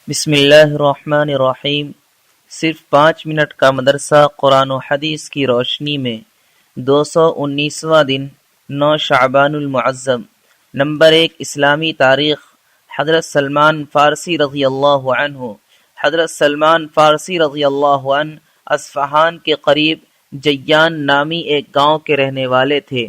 بسم اللہ الرحمن الرحیم۔ صرف 5 منٹ کا مدرسہ قرآن و حدیث کی روشنی میں 219واں دن 9 شعبان المعظم۔ نمبر 1 اسلامی تاریخ۔ حضرت سلمان فارسی رضی اللہ عنہ۔ حضرت سلمان فارسی رضی اللہ عنہ اصفہان کے قریب جیان نامی ایک گاؤں کے رہنے والے تھے۔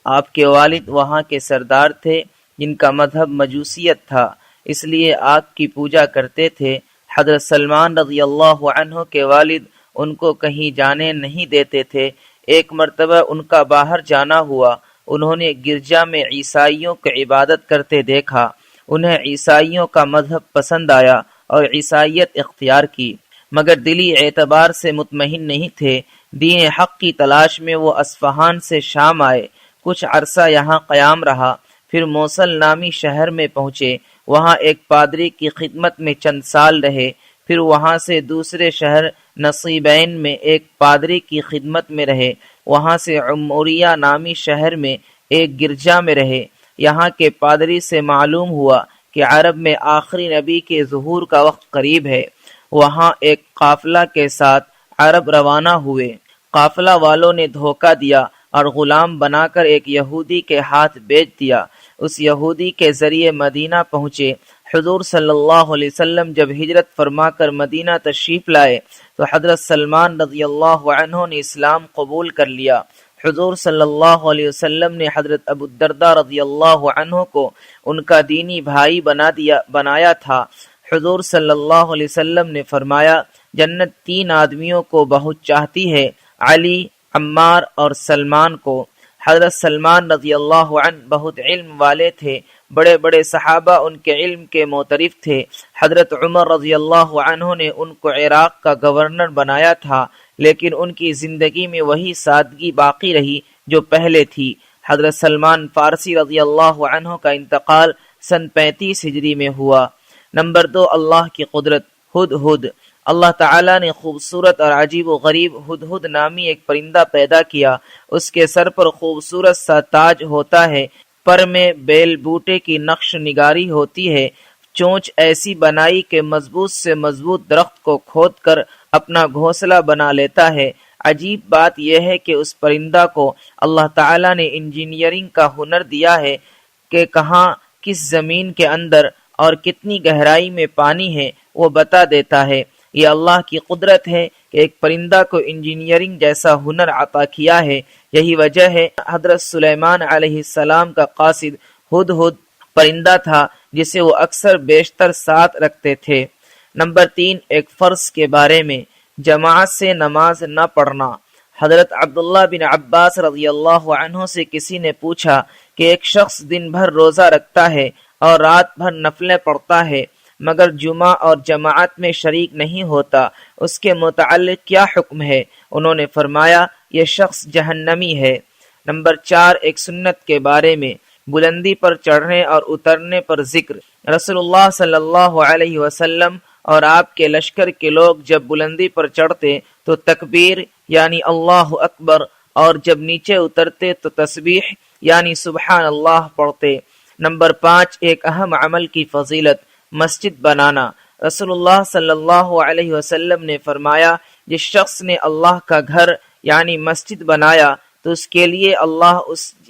آپ کے والد وہاں کے سردار تھے جن کا مذہب مجوسیت تھا، اس لیے آگ کی پوجا کرتے تھے۔ حضرت سلمان رضی اللہ عنہ کے والد ان کو کہیں جانے نہیں دیتے تھے۔ ایک مرتبہ ان کا باہر جانا ہوا، انہوں نے گرجا میں عیسائیوں کی عبادت کرتے دیکھا۔ انہیں عیسائیوں کا مذہب پسند آیا اور عیسائیت اختیار کی، مگر دلی اعتبار سے مطمئن نہیں تھے۔ دین حق کی تلاش میں وہ اصفہان سے شام آئے، کچھ عرصہ یہاں قیام رہا، پھر موصل نامی شہر میں پہنچے۔ وہاں ایک پادری کی خدمت میں چند سال رہے، پھر وہاں سے دوسرے شہر نصیبین میں ایک پادری کی خدمت میں رہے، وہاں سے عموریہ نامی شہر میں ایک گرجا میں رہے۔ یہاں کے پادری سے معلوم ہوا کہ عرب میں آخری نبی کے ظہور کا وقت قریب ہے۔ وہاں ایک قافلہ کے ساتھ عرب روانہ ہوئے۔ قافلہ والوں نے دھوکہ دیا اور غلام بنا کر ایک یہودی کے ہاتھ بیچ دیا۔ اس یہودی کے ذریعے مدینہ پہنچے۔ حضور صلی اللہ علیہ وسلم جب ہجرت فرما کر مدینہ تشریف لائے تو حضرت سلمان رضی اللہ عنہ نے اسلام قبول کر لیا۔ حضور صلی اللہ علیہ وسلم نے حضرت ابو الدرداء رضی اللہ عنہ کو ان کا دینی بھائی بنایا تھا۔ حضور صلی اللہ علیہ وسلم نے فرمایا، جنت 3 آدمیوں کو بہت چاہتی ہے، علی، عمار اور سلمان کو۔ حضرت سلمان رضی اللہ عنہ بہت علم والے تھے، بڑے بڑے صحابہ ان کے علم کے معترف تھے۔ حضرت عمر رضی اللہ عنہ نے ان کو عراق کا گورنر بنایا تھا، لیکن ان کی زندگی میں وہی سادگی باقی رہی جو پہلے تھی۔ حضرت سلمان فارسی رضی اللہ عنہ کا انتقال سن 35 ہجری میں ہوا۔ نمبر 2 اللہ کی قدرت۔ ہدہد۔ اللہ تعالیٰ نے خوبصورت اور عجیب و غریب ہدہد نامی ایک پرندہ پیدا کیا۔ اس کے سر پر خوبصورت سا تاج ہوتا ہے، پر میں بیل بوٹے کی نقش نگاری ہوتی ہے، چونچ ایسی بنائی کہ مضبوط سے مضبوط درخت کو کھود کر اپنا گھونسلہ بنا لیتا ہے۔ عجیب بات یہ ہے کہ اس پرندہ کو اللہ تعالیٰ نے انجینئرنگ کا ہنر دیا ہے کہ کہاں کس زمین کے اندر اور کتنی گہرائی میں پانی ہے وہ بتا دیتا ہے۔ یہ اللہ کی قدرت ہے کہ ایک پرندہ کو انجینئرنگ جیسا ہنر عطا کیا ہے۔ یہی وجہ ہے حضرت سلیمان علیہ السلام کا قاصد ہدہد پرندہ تھا جسے وہ اکثر بیشتر ساتھ رکھتے تھے۔ نمبر 3 ایک فرض کے بارے میں، جماعت سے نماز نہ پڑھنا۔ حضرت عبداللہ بن عباس رضی اللہ عنہ سے کسی نے پوچھا کہ ایک شخص دن بھر روزہ رکھتا ہے اور رات بھر نفلیں پڑھتا ہے مگر جمعہ اور جماعت میں شریک نہیں ہوتا، اس کے متعلق کیا حکم ہے؟ انہوں نے فرمایا، یہ شخص جہنمی ہے۔ نمبر 4 ایک سنت کے بارے میں، بلندی پر چڑھنے اور اترنے پر ذکر۔ رسول اللہ صلی اللہ علیہ وسلم اور آپ کے لشکر کے لوگ جب بلندی پر چڑھتے تو تکبیر یعنی اللہ اکبر، اور جب نیچے اترتے تو تسبیح یعنی سبحان اللہ پڑھتے۔ نمبر 5 ایک اہم عمل کی فضیلت، مسجد بنانا۔ رسول اللہ صلی اللہ علیہ وسلم نے فرمایا، جس شخص نے اللہ کا گھر یعنی مسجد بنایا تو اس کے لیے اللہ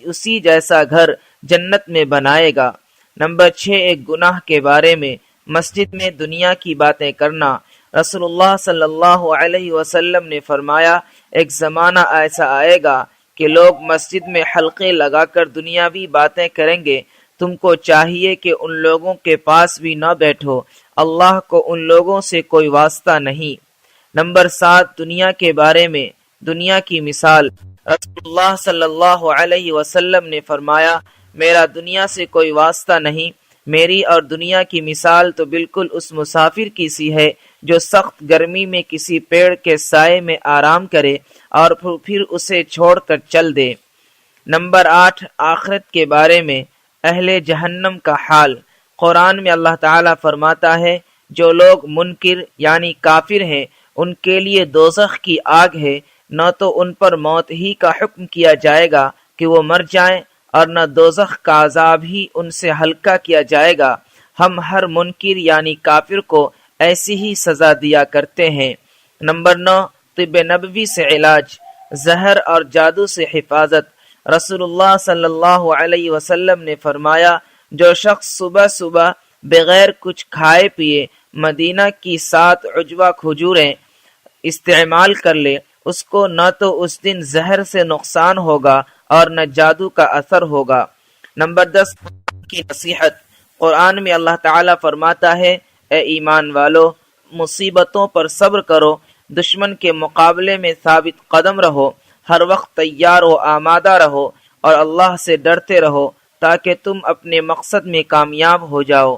اسی جیسا گھر جنت میں بنائے گا۔ نمبر 6 ایک گناہ کے بارے میں، مسجد میں دنیا کی باتیں کرنا۔ رسول اللہ صلی اللہ علیہ وسلم نے فرمایا، ایک زمانہ ایسا آئے گا کہ لوگ مسجد میں حلقے لگا کر دنیاوی باتیں کریں گے، تم کو چاہیے کہ ان لوگوں کے پاس بھی نہ بیٹھو، اللہ کو ان لوگوں سے کوئی واسطہ نہیں۔ نمبر 7 دنیا کے بارے میں، دنیا کی مثال۔ رسول اللہ صلی اللہ علیہ وسلم نے فرمایا، میرا دنیا سے کوئی واسطہ نہیں، میری اور دنیا کی مثال تو بالکل اس مسافر کی سی ہے جو سخت گرمی میں کسی پیڑ کے سائے میں آرام کرے اور پھر اسے چھوڑ کر چل دے۔ نمبر 8 آخرت کے بارے میں، اہل جہنم کا حال۔ قرآن میں اللہ تعالیٰ فرماتا ہے، جو لوگ منکر یعنی کافر ہیں ان کے لیے دوزخ کی آگ ہے، نہ تو ان پر موت ہی کا حکم کیا جائے گا کہ وہ مر جائیں اور نہ دوزخ کا عذاب ہی ان سے ہلکا کیا جائے گا۔ ہم ہر منکر یعنی کافر کو ایسی ہی سزا دیا کرتے ہیں۔ نمبر 9، طب نبوی سے علاج، زہر اور جادو سے حفاظت۔ رسول اللہ صلی اللہ علیہ وسلم نے فرمایا، جو شخص صبح صبح بغیر کچھ کھائے پیے مدینہ کی 7 عجوہ کھجوریں استعمال کر لے، اس کو نہ تو اس دن زہر سے نقصان ہوگا اور نہ جادو کا اثر ہوگا۔ نمبر 10، کی نصیحت۔ قرآن میں اللہ تعالیٰ فرماتا ہے، اے ایمان والو، مصیبتوں پر صبر کرو، دشمن کے مقابلے میں ثابت قدم رہو، ہر وقت تیار و آمادہ رہو اور اللہ سے ڈرتے رہو تاکہ تم اپنے مقصد میں کامیاب ہو جاؤ۔